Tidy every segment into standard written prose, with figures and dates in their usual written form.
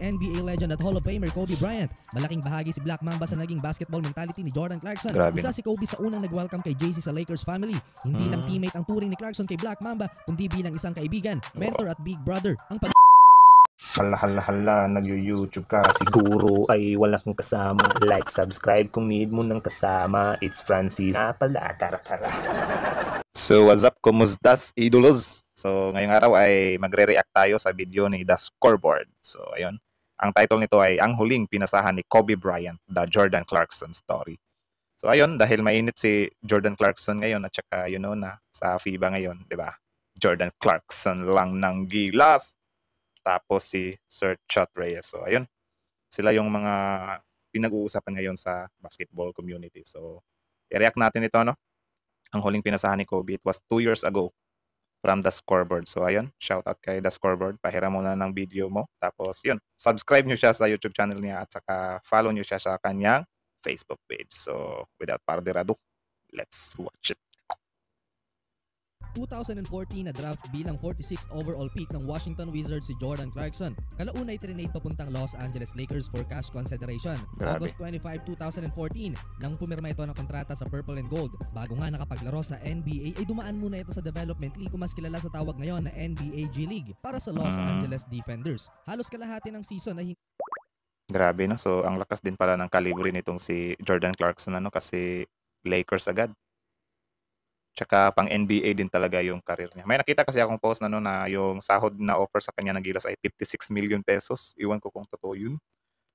NBA legend at Hall of Famer Kobe Bryant. Malaking bahagi si Black Mamba sa naging basketball mentality ni Jordan Clarkson. Grabe Isa na. si Kobe sa unang nag-welcome kay JC sa Lakers family. Hindi lang teammate ang turing ni Clarkson kay Black Mamba, kundi bilang isang kaibigan, mentor at big brother. Ang Hala, nag-YouTube ka. Siguro ay wala kang kasama. Like, subscribe kung need mo ng kasama. It's Francis. Pala, tara. So, what's up? Kumustas, idolos? So, ngayong araw ay magre-react tayo sa video ni The Scoreboard. So, ayun. Ang title nito ay Ang Huling Pinasahan ni Kobe Bryant, The Jordan Clarkson Story. So, ayun, dahil mainit si Jordan Clarkson ngayon at saka, you know na, sa FIBA ngayon, di ba? Jordan Clarkson lang ng gilas. Tapos si Sir Chat Reyes. So, ayun. Sila yung mga pinag-uusapan ngayon sa basketball community. So, i-react natin ito, no? Ang huling pinasahan ni Kobe. It was 2 years ago from The Scoreboard. So, ayun. Shout out kay The Scoreboard. Pahiram mo na ng video mo. Tapos, yun. Subscribe nyo siya sa YouTube channel niya at saka follow nyo siya sa kanyang Facebook page. So, without further ado, let's watch it. 2014 na draft bilang 46th overall pick ng Washington Wizards si Jordan Clarkson. Kalauna ay trinade papuntang Los Angeles Lakers for cash consideration. Grabe. August 25, 2014 nang pumirma ito ng kontrata sa Purple and Gold. Bago nga nakapaglaro sa NBA ay dumaan muna ito sa Development League kung mas kilala sa tawag ngayon na NBA G League para sa Los Angeles Defenders. Halos kalahati ng season ay Grabe, no? So, ang lakas din pala ng kalibre nitong si Jordan Clarkson, ano? Kasi Lakers agad. Tsaka pang NBA din talaga yung career niya. May nakita kasi akong post na, no, na yung sahod na offer sa kanya ng Gilas ay 56 million pesos. Iwan ko kung totoo yun.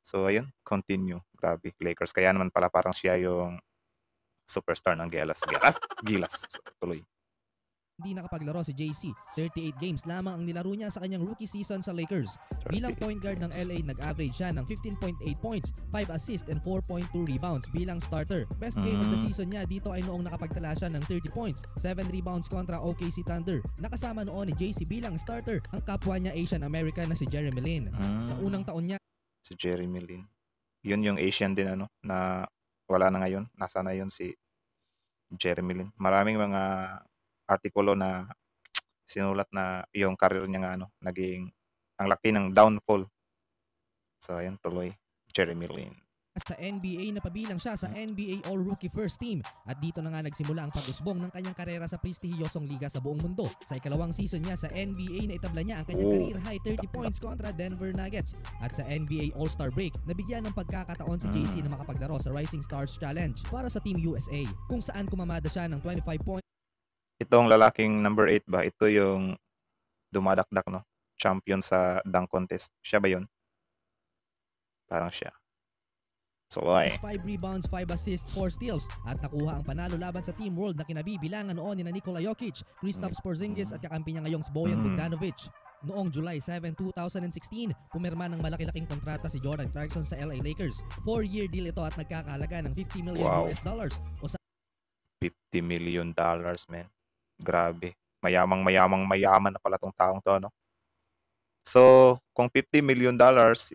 So, ayun. Continue. Grabe. Lakers. Kaya naman pala parang siya yung superstar ng Gilas. So, tuloy. hindi nakapaglaro si JC. 38 games lamang ang nilaro niya sa kanyang rookie season sa Lakers. Bilang point guard ng LA, nag-average siya ng 15.8 points, 5 assists and 4.2 rebounds bilang starter. Best game of the season niya dito ay noong nakapagtala siya ng 30 points, 7 rebounds kontra OKC Thunder. Nakasama noon ni JC bilang starter ang kapwa niya Asian American na si Jeremy Lin. Sa unang taon niya, Si Jeremy Lin. Yun yung Asian din, ano, na wala na ngayon. Nasa na yun si Jeremy Lin. Maraming mga artikulo na sinulat na yung career niya nga, ano, naging ang laki ng downfall. So, ayun, tuloy. Jeremy Lin. sa NBA napabilang siya sa NBA All-Rookie First Team at dito na nga nagsimula ang pag-usbong ng kanyang karera sa prestihiyosong liga sa buong mundo. Sa ikalawang season niya sa NBA na itabla niya ang kanyang career high 30 points kontra Denver Nuggets at sa NBA All-Star Break nabigyan ng pagkakataon si JC na makapaglaro sa Rising Stars Challenge para sa Team USA kung saan kumamada siya ng 25 points. Itong lalaking number 8 ba? Ito yung dumadakdak, no? Champion sa dunk contest. Siya ba yun? Parang siya. So, 5 rebounds, 5 assists, 4 steals at nakuha ang panalo laban sa Team World na kinabibilangan noon ni Nikola Jokic, Kristaps Porzingis at kakampi niya ngayong si Bojan Bogdanovic. Noong July 7, 2016, pumirma ng malaki-laking kontrata si Jordan Clarkson sa LA Lakers. 4-year deal ito at nagkakahalaga ng $50 million o sa $50 million, man. Grabe. Mayaman na pala tong taong to, no? So, kung $50 million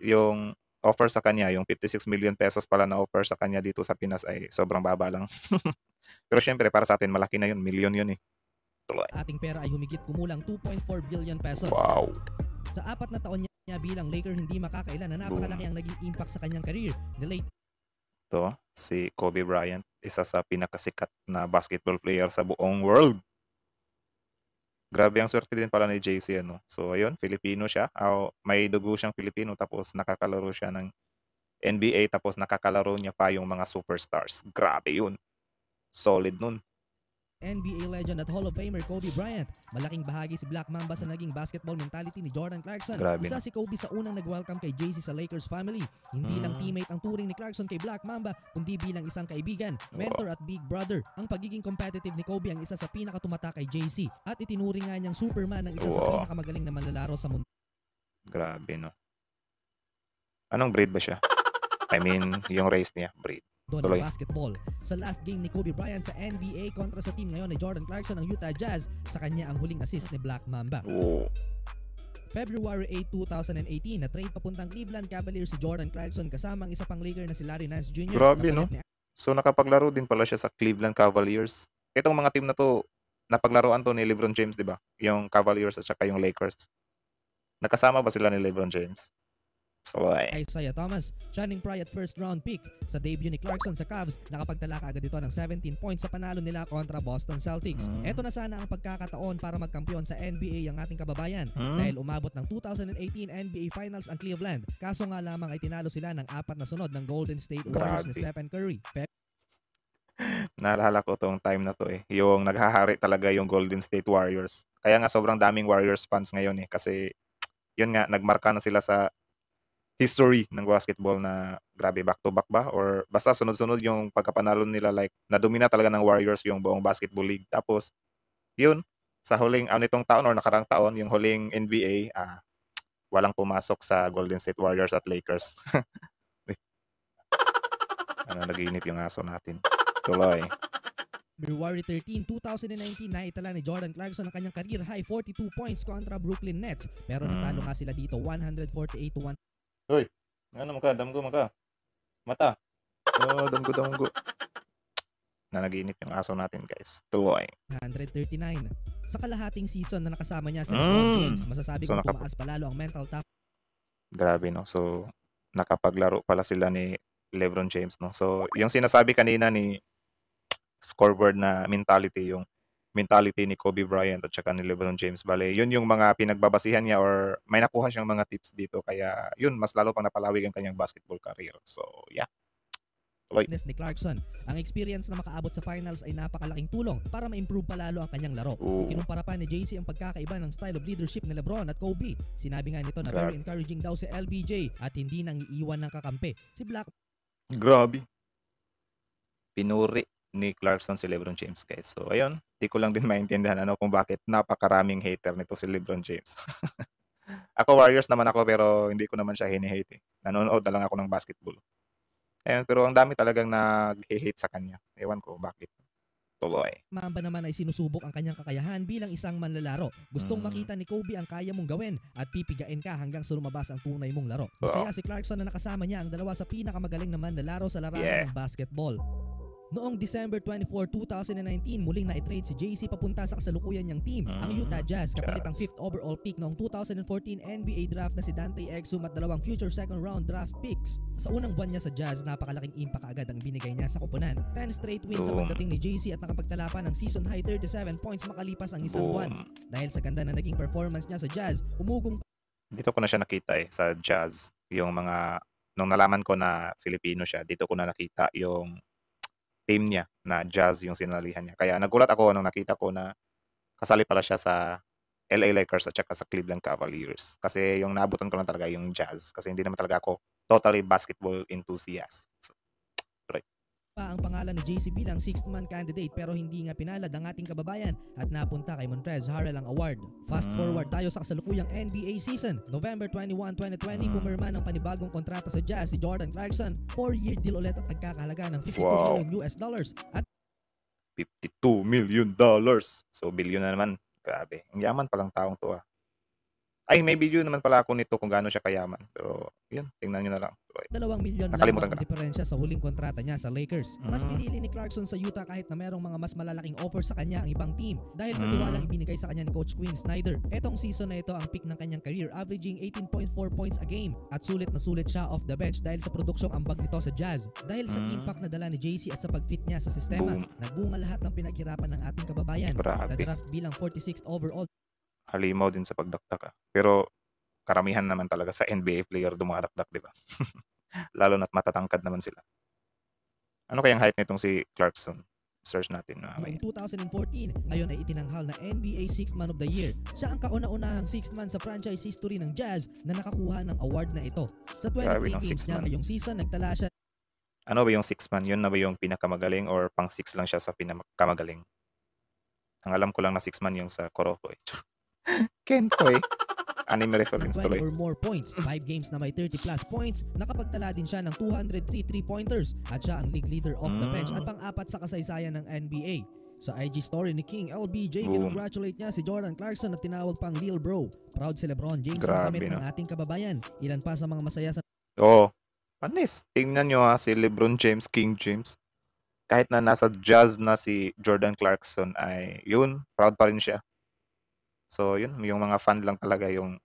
yung offer sa kanya, yung 56 million pesos pala na offer sa kanya dito sa Pinas ay sobrang baba lang. Pero syempre, para sa atin, malaki na yun. Million yun eh. Tuloy. Ating pera ay humigit kumulang 2.4 billion pesos. Wow. Sa 4 na taon niya bilang Laker, hindi makakailan na napakalaki ang naging impact sa kanyang career. The late Ito, si Kobe Bryant, isa sa pinakasikat na basketball player sa buong world. Grabe ang swerte din pala ni JC, ano. So, ayun, Filipino siya. May dugo siyang Filipino tapos nakakalaro siya ng NBA tapos nakakalaro niya pa yung mga superstars. Grabe yun. Solid nun. NBA legend at Hall of Famer Kobe Bryant. Malaking bahagi si Black Mamba sa naging basketball mentality ni Jordan Clarkson. Grabe Isa na. si Kobe sa unang nag-welcome kay JC sa Lakers family. Hindi lang teammate ang turing ni Clarkson kay Black Mamba, kundi bilang isang kaibigan, mentor at big brother. Ang pagiging competitive ni Kobe ang isa sa pinakatumata kay JC at itinuring nga niyang Superman ng isa sa pinakamagaling na manlalaro sa mundo. Grabe, no? Anong breed ba siya? I mean, yung race niya, breed. Ng basketball. Sa last game ni Kobe Bryant sa NBA kontra sa team ngayon ni Jordan Clarkson ng Utah Jazz, sa kanya ang huling assist ni Black Mamba. February 8, 2018, na trade papuntang Cleveland Cavaliers si Jordan Clarkson kasama ang isa pang Laker na si Larry Nance Jr. Grabe, no? So, nakapaglaro din pala siya sa Cleveland Cavaliers. Itong mga team na to, napaglaruan to ni LeBron James, di ba? Yung Cavaliers at saka yung Lakers. Nakasama ba sila ni LeBron James? So, Isaiah Thomas, Channing Frye at first round pick. Sa debut ni Clarkson sa Cavs, nakapagtala agad ito ng 17 points sa panalo nila kontra Boston Celtics. Ito na sana ang pagkakataon para magkampiyon sa NBA ang ating kababayan dahil umabot ng 2018 NBA Finals ang Cleveland. Kaso nga lamang ay tinalo sila ng 4 na sunod ng Golden State Warriors ni Stephen Curry. naalala ko tong time na to yung naghahari talaga yung Golden State Warriors. Kaya nga sobrang daming Warriors fans ngayon kasi yun nga, nagmarka na sila sa history ng basketball na grabe back-to-back ba? Or basta sunod-sunod yung pagkapanalo nila, like nadomina talaga ng Warriors yung buong basketball league. Tapos, yun, sa huling nitong taon or nakarang taon, yung huling NBA, walang pumasok sa Golden State Warriors at Lakers. Naginip yung aso natin. Tuloy. February 13, 2019, naitala ni Jordan Clarkson ang kanyang career high 42 points kontra Brooklyn Nets. Pero natalo nga sila dito 148-1. Hoy, ano ka? Damgo ka. Mata. Oh, damgo. Nanaginip yung aso natin, guys. Tuloy. 139. Sa kalahating season na nakasama niya sa LeBron James, masasabi kong tumaas palalo ang mental top. Grabe, no? So, nakapaglaro pala sila ni LeBron James, no? So, yung sinasabi kanina ni scoreboard na mentality, yung mentality ni Kobe Bryant at saka ni LeBron James. Bale, yun yung mga pinagbabasihan niya or may nakuha siyang mga tips dito. Kaya yun, mas lalo pang napalawig ang kanyang basketball career. So, yeah. Ni Clarkson, ang experience na makaabot sa finals ay napakalaking tulong para ma-improve palalo ang kanyang laro. Kinumpara pa ni JC ang pagkakaiba ng style of leadership ni LeBron at Kobe. Sinabi nga nito na very encouraging daw si LBJ at hindi nang iiwan ng kakampi. Si Black. Grabe. Pinuri ni Clarkson si LeBron James, guys. So, ayun. Di ko lang din maintindihan kung bakit napakaraming hater nito si LeBron James. Ako Warriors naman ako pero hindi ko naman siya hini-hate. Nanonood na lang ako ng basketball. Ayun, pero ang dami talagang nag-hate sa kanya. Ewan ko bakit. Tuloy. Mamba naman ay sinusubok ang kanyang kakayahan bilang isang manlalaro. Gustong makita ni Kobe ang kaya mong gawin at pipigain ka hanggang sa lumabas ang tunay mong laro. Masaya si Clarkson na nakasama niya ang dalawa sa pinakamagaling na manlalaro sa larangan ng basketball. Noong December 24, 2019, muling na-trade si JC papunta sa kasalukuyan niyang team, ang Utah Jazz, kapalit ang 5th overall pick noong 2014 NBA draft na si Dante Exum at 2 future second round draft picks. Sa unang buwan niya sa Jazz, napakalaking impact agad ang binigay niya sa koponan. 10 straight wins sa pagdating ni JC at nakapagtala pa ng season high 37 points makalipas ang isang buwan. Dahil sa ganda na naging performance niya sa Jazz, umugong. Dito ko na siya nakita sa Jazz. Yung mga, nung nalaman ko na Filipino siya, dito ko na nakita yung team niya na Jazz yung sinalihan niya. Kaya nagulat ako nung nakita ko na kasali pala siya sa LA Lakers at saka sa Cleveland Cavaliers. Kasi yung naabutan ko lang talaga yung Jazz. Kasi hindi naman talaga ako totally basketball enthusiast. Right. Pa ang pangalan ni JC bilang 6th-man candidate pero hindi nga pinalad ang ating kababayan at napunta kay Montrezl Harrell ang award. Fast forward tayo sa kasalukuyang NBA season. November 21, 2020, pumirma ng panibagong kontrata sa Jazz si Jordan Clarkson. 4-year deal ulit at nagkakahalaga ng $52 million at $52 million. So, billion na naman. Grabe. Ang yaman palang taong to Ay, may video naman pala ako nito kung gaano siya kayaman. Pero, yun, tingnan nyo na lang. 2 milyon lamang ang diferensya sa huling kontrata niya sa Lakers. Mas pinili ni Clarkson sa Utah kahit na merong mga mas malalaking offer sa kanya ang ibang team dahil sa tiwalang ibinigay sa kanya ni Coach Quinn Snyder. Etong season na ito ang peak ng kanyang career, averaging 18.4 points a game at sulit na sulit siya off the bench dahil sa produksyong ambag nito sa Jazz. Dahil sa impact na dala ni JC at sa pag-fit niya sa sistema, nagbunga lahat ng pinaghirapan ng ating kababayan. Na-draft bilang 46th overall. Halimaw din sa pagdakdak Pero karamihan naman talaga sa NBA player dumadakdak, di ba? Lalo na't matatangkad naman sila. Ano kayang height nitong si Clarkson? Search natin. Noong 2014, ngayon ay itinanghal na NBA 6th Man of the Year. Siya ang kauna-unahang 6th man sa franchise history ng Jazz na nakakuha ng award na ito. Sa 23 games niya ngayong season, nagtala siya. Ano ba yung 6th man? Yun na ba yung pinakamagaling or pang 6 lang siya sa pinakamagaling? Ang alam ko lang na 6 man yung sa Kuroko. Kenko anime reference tuloy. 20 or more points, 5 games na may 30 plus points, nakapagtala din siya ng 203 3-pointers at siya ang league leader off the bench at pang-apat sa kasaysayan ng NBA. Sa IG story ni King LBJ, kinongratulate niya si Jordan Clarkson at tinawag pang Lil Bro. Proud si LeBron James na kamit ng ating kababayan. Ilan pa sa mga masaya sa... Panis. Tingnan nyo si LeBron James, King James. Kahit na nasa Jazz na si Jordan Clarkson ay yun, proud pa rin siya. So, yun, yung mga fan lang talaga yung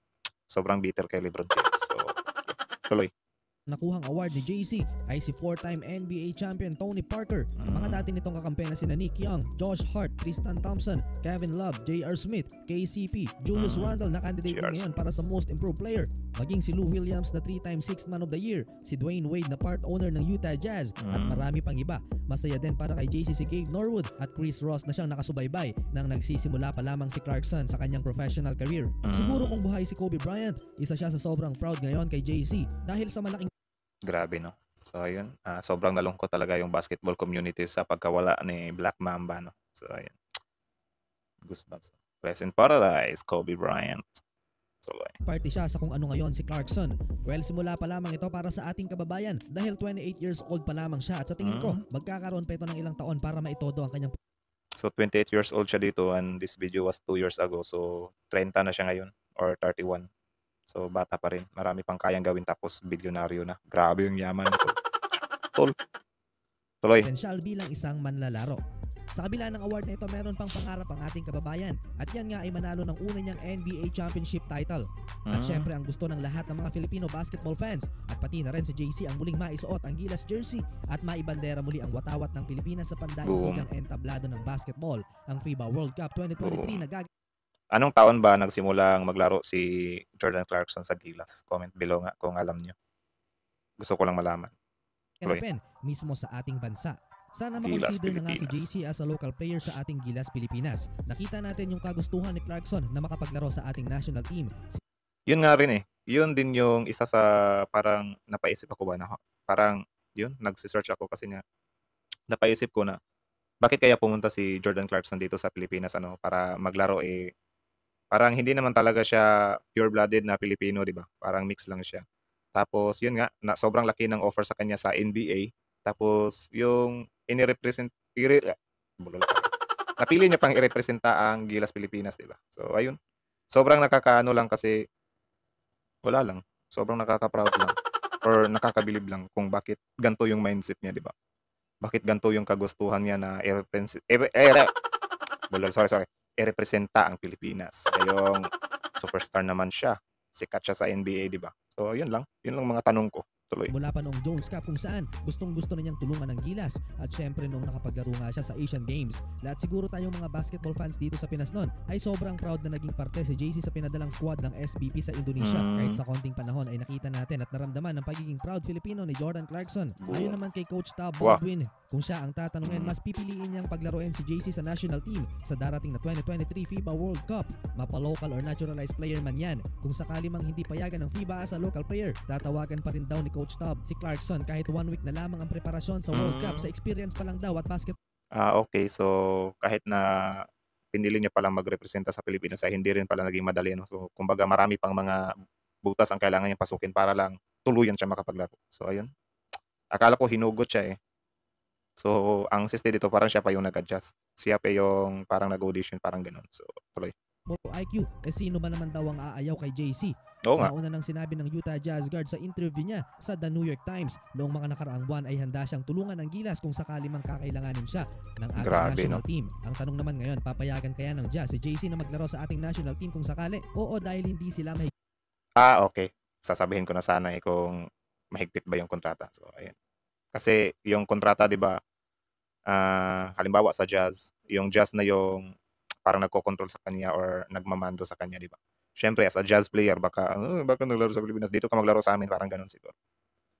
sobrang bitter kay LeBron James. So, Tuloy. nakuhang award ni JC ay si 4-time NBA champion Tony Parker. Mga dati nitong kakampi na sina Nick Young, Josh Hart, Tristan Thompson, Kevin Love, J.R. Smith, KCP, Julius Randle na candidate din ngayon para sa Most Improved Player. Maging si Lou Williams na 3-time Sixth Man of the Year, si Dwayne Wade na part owner ng Utah Jazz at marami pang iba. Masaya din para kay JC si Gabe Norwood at Chris Ross na siyang nakasubaybay nang nagsisimula pa lamang si Clarkson sa kanyang professional career. Siguro kung buhay si Kobe Bryant, isa siya sa sobrang proud ngayon kay JC dahil sa malaking Grabe, no? So, ayun. Sobrang nalungkot talaga yung basketball community sa pagkawala ni Black Mamba, no? So, ayun. Goosebumps. Rest in paradise, Kobe Bryant. So, party siya sa kung ano ngayon si Clarkson. Well, simula pa lamang ito para sa ating kababayan dahil 28 years old pa lamang siya at sa tingin ko, magkakaroon pa ito ng ilang taon para maitodo ang kanyang So, 28 years old siya dito and this video was 2 years ago. So, 30 na siya ngayon or 31. So, bata pa rin. Marami pang kayang gawin tapos bilyonaryo na. Grabe yung yaman nito. Tol. Tuloy. potensyal bilang isang manlalaro. Sa kabila ng award na ito, meron pang pangarap ang ating kababayan at yan nga ay manalo ng una niyang NBA championship title. At syempre ang gusto ng lahat ng mga Filipino basketball fans at pati na rin si JC ang muling maisuot ang Gilas jersey at maibandera muli ang watawat ng Pilipinas sa pandaigdigang entablado ng basketball, ang FIBA World Cup 2023 na Anong taon ba nagsimulang maglaro si Jordan Clarkson sa Gilas? Comment below nga kung alam nyo. Gusto ko lang malaman. gaganapin mismo sa ating bansa. Sana Gilas, makonsider na nga si Pilipinas. JC as a local player sa ating Gilas Pilipinas. Nakita natin yung kagustuhan ni Clarkson na makapaglaro sa ating national team. Yun nga rin eh. Yun din yung isa sa parang napaisip ako ba na parang yun, nagsisearch ako kasi nga napaisip ko na bakit kaya pumunta si Jordan Clarkson dito sa Pilipinas para maglaro parang hindi naman talaga siya pure-blooded na Pilipino, di ba? Parang mix lang siya. Tapos, yun nga, sobrang laki ng offer sa kanya sa NBA. Tapos, yung napili niya pang irepresenta ang Gilas Pilipinas, di ba? So, ayun. Sobrang nakakaano lang kasi, wala lang. Sobrang nakaka-proud lang. Or nakakabilib lang kung bakit ganito yung mindset niya, di ba? Bakit ganito yung kagustuhan niya na i-representa ang Pilipinas. Yung superstar naman siya. Sikat siya sa NBA, di ba? So, yun lang. Yun lang mga tanong ko. Tuloy. Mula pa noong Jones Cup kung saan gustong-gusto na niyang tulungan ng Gilas at syempre nung nakapaglaro nga siya sa Asian Games. Lahat siguro tayong mga basketball fans dito sa Pinas noon ay sobrang proud na naging parte si JC sa pinadalang squad ng SBP sa Indonesia. Kahit sa konting panahon ay nakita natin at naramdaman ang pagiging proud Filipino ni Jordan Clarkson. Ayon naman kay Coach Tab Baldwin, kung siya ang tatanungin, mas pipiliin niyang paglaruin si JC sa national team sa darating na 2023 FIBA World Cup. Mapa-local or naturalized player man yan. Kung sakali mang hindi payagan ng FIBA as a local player, tatawagan pa rin daw ni Coach Tab si Clarkson kahit 1 week na lamang ang preparasyon sa World Cup. Sa experience pa lang daw at basketball. Okay. So, kahit na pinili niya palang magrepresenta sa Pilipinas ay hindi rin pala naging madali. No? So, kumbaga marami pang mga butas ang kailangan niyang pasukin para lang tuluyan siya makapaglaro. So, ayun. Akala ko hinugot siya eh. So, ang siste dito parang siya pa yung nag-adjust. Siya pa yung parang nag-audition, parang ganun. So, tuloy. IQ, sino ba naman daw ang aayaw kay JC? Oo nga. Nauna nang sinabi ng Utah Jazz guard sa interview niya sa The New York Times noong mga nakaraang buwan ay handa siyang tulungan ng Gilas kung sakali mang kakailanganin siya ng ating national team. Ang tanong naman ngayon, papayagan kaya ng Jazz si JC na maglaro sa ating national team kung sakali? Oo, dahil hindi sila Okay. Sasabihin ko na sana kung mahigpit ba yung kontrata. So, ayun. Kasi yung kontrata, di ba, halimbawa sa Jazz, yung Jazz na yung parang nagko-control sa kanya or nagmamando sa kanya, di ba? Siyempre, as a Jazz player, baka naglaro sa Pilipinas, dito ka maglaro sa amin, parang ganun siguro.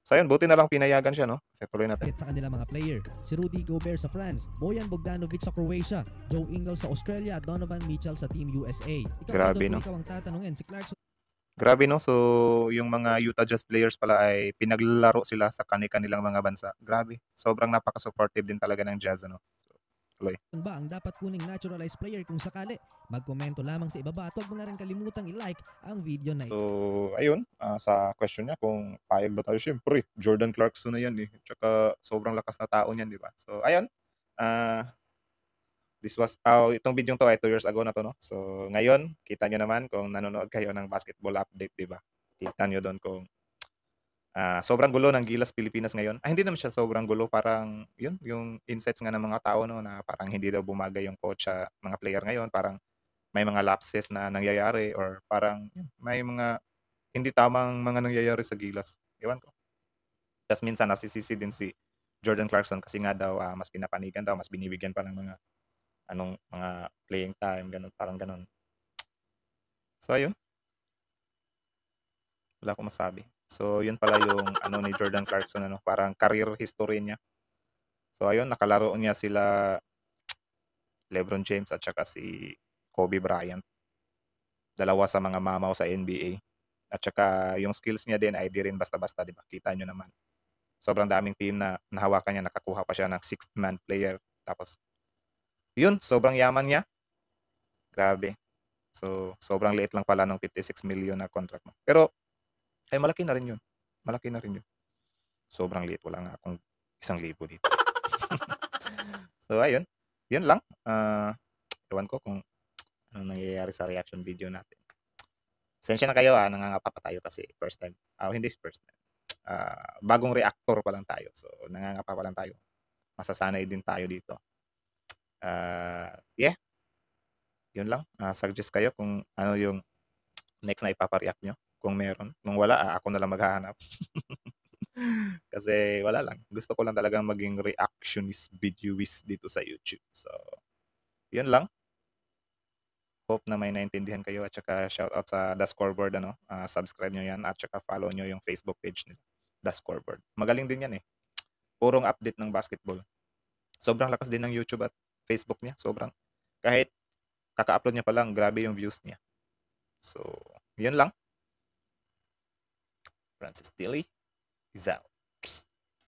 So, ayun, buti na lang pinayagan siya, no? Kasi tuloy natin. sa kanila mga player. Si Rudy Gobert sa France, Bojan Bogdanovic sa Croatia, Joe Ingles sa Australia at Donovan Mitchell sa Team USA. Grabe, no? Ikaw ang tatanungin, si Clarkson. Grabe, no? So, yung mga Utah Jazz players pala ay pinaglaro sila sa kanilang mga bansa. Grabe. Sobrang napaka-supportive din talaga ng Jazz, ano? Tuloy. Ba ang dapat kuning naturalized player kung sakali? Magkomento lamang sa ibaba at huwag mo na rin kalimutang i-like ang video na ito. So, ayun, sa question niya kung payag ba tayo, syempre, Jordan Clarkson na yan eh. Tsaka sobrang lakas na tao niyan, di ba? So, ayun, itong video to ay 2 years ago na to, no? So, ngayon, kita nyo naman kung nanonood kayo ng basketball update, di ba? Kita nyo doon kung sobrang gulo ng Gilas Pilipinas ngayon. Hindi naman siya sobrang gulo, parang yun, yung insights nga ng mga tao, no, na parang hindi daw bumagay yung coach sa mga player ngayon, parang may mga lapses na nangyayari or parang may mga hindi tamang mga nangyayari sa Gilas. Ewan ko. Tas minsan nasisisi din si Jordan Clarkson kasi nga daw, mas pinapanigan daw, mas binibigyan pa ng mga playing time, gano'n, parang gano'n. So ayun, wala akong masabi. So yun pala yung ni Jordan Clarkson, parang career history niya. So ayun, nakalaro niya sila LeBron James at saka si Kobe Bryant. Dalawa sa mga mamaw sa NBA. At saka yung skills niya din ay di rin basta-basta, di ba? Kita nyo naman. Sobrang daming team na nahawakan niya, nakakuha pa siya ng sixth man player. Tapos, yun, sobrang yaman niya. Grabe. So, sobrang liit lang pala ng 56 million na contract mo. Pero, ay malaki na rin yun. Malaki na rin yun. Sobrang liit. Wala nga akong 1,000 dito. So, ayun. Yun lang. Ewan ko kung ano nangyayari sa reaction video natin. Pasensya na kayo, nangangapa pa tayo kasi first time. Hindi first time. Bagong reactor pa lang tayo. So, nangangapa pa lang tayo. Masasanay din tayo dito. Yeah. Yun lang. Suggest kayo kung ano yung next na ipapareact nyo. Kung meron. Kung wala, ako na lang maghahanap. Kasi wala lang. Gusto ko lang talagang maging reactionist videoist dito sa YouTube. So, yun lang. Hope na may naintindihan kayo at saka shoutout sa The Scoreboard. Subscribe nyo yan at saka follow nyo yung Facebook page nila. The Scoreboard. Magaling din yan eh. Purong update ng basketball. Sobrang lakas din ng YouTube at Facebook niya. Sobrang. Kahit kaka-upload niya pa lang, grabe yung views niya. So, yun lang. Francis Dilly is out.